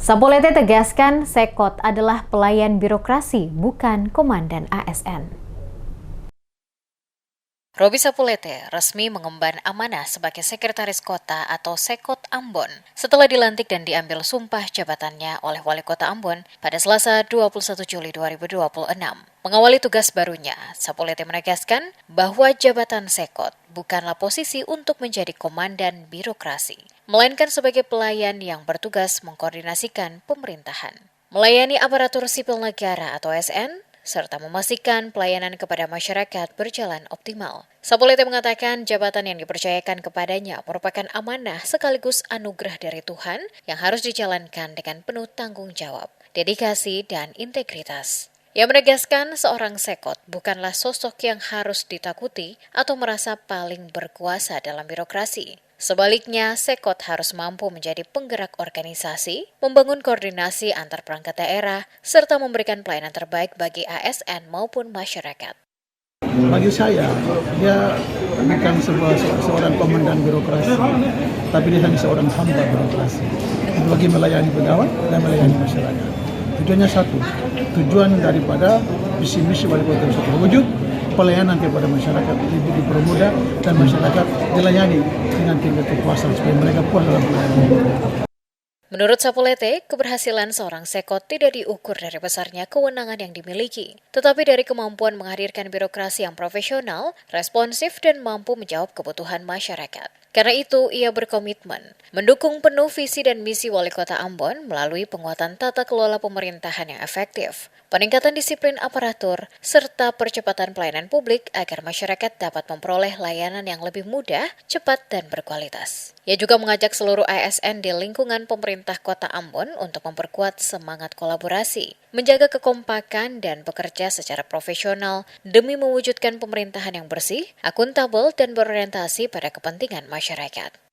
Sapulete tegaskan Sekot adalah pelayan birokrasi, bukan komandan ASN. Roby Sapulete resmi mengemban amanah sebagai Sekretaris Kota atau Sekot Ambon setelah dilantik dan diambil sumpah jabatannya oleh Wali Kota Ambon pada Selasa 21 Juli 2026. Mengawali tugas barunya, Sapulete menegaskan bahwa jabatan Sekot bukanlah posisi untuk menjadi komandan birokrasi, melainkan sebagai pelayan yang bertugas mengkoordinasikan pemerintahan, melayani aparatur sipil negara atau ASN, serta memastikan pelayanan kepada masyarakat berjalan optimal. Sapulete mengatakan jabatan yang dipercayakan kepadanya merupakan amanah sekaligus anugerah dari Tuhan yang harus dijalankan dengan penuh tanggung jawab, dedikasi, dan integritas. Ia menegaskan seorang Sekot bukanlah sosok yang harus ditakuti atau merasa paling berkuasa dalam birokrasi. Sebaliknya, Sekot harus mampu menjadi penggerak organisasi, membangun koordinasi antar perangkat daerah, serta memberikan pelayanan terbaik bagi ASN maupun masyarakat. Bagi saya, dia bukan seorang komandan birokrasi, tapi dia hanya seorang hamba birokrasi. Bagi melayani pegawai dan melayani masyarakat. Tujuannya satu, tujuan daripada visi-misi wali kota itu terwujud, pelayanan kepada masyarakat lebih dipermudah dan masyarakat dilayani dengan tingkat kepuasan supaya mereka puas dalam pelayanan. Menurut Sapulete, keberhasilan seorang Sekot tidak diukur dari besarnya kewenangan yang dimiliki, tetapi dari kemampuan menghadirkan birokrasi yang profesional, responsif, dan mampu menjawab kebutuhan masyarakat. Karena itu, ia berkomitmen mendukung penuh visi dan misi Wali Kota Ambon melalui penguatan tata kelola pemerintahan yang efektif, peningkatan disiplin aparatur, serta percepatan pelayanan publik agar masyarakat dapat memperoleh layanan yang lebih mudah, cepat, dan berkualitas. Ia juga mengajak seluruh ASN di lingkungan pemerintah Kota Ambon untuk memperkuat semangat kolaborasi, menjaga kekompakan, dan bekerja secara profesional demi mewujudkan pemerintahan yang bersih, akuntabel, dan berorientasi pada kepentingan masyarakat.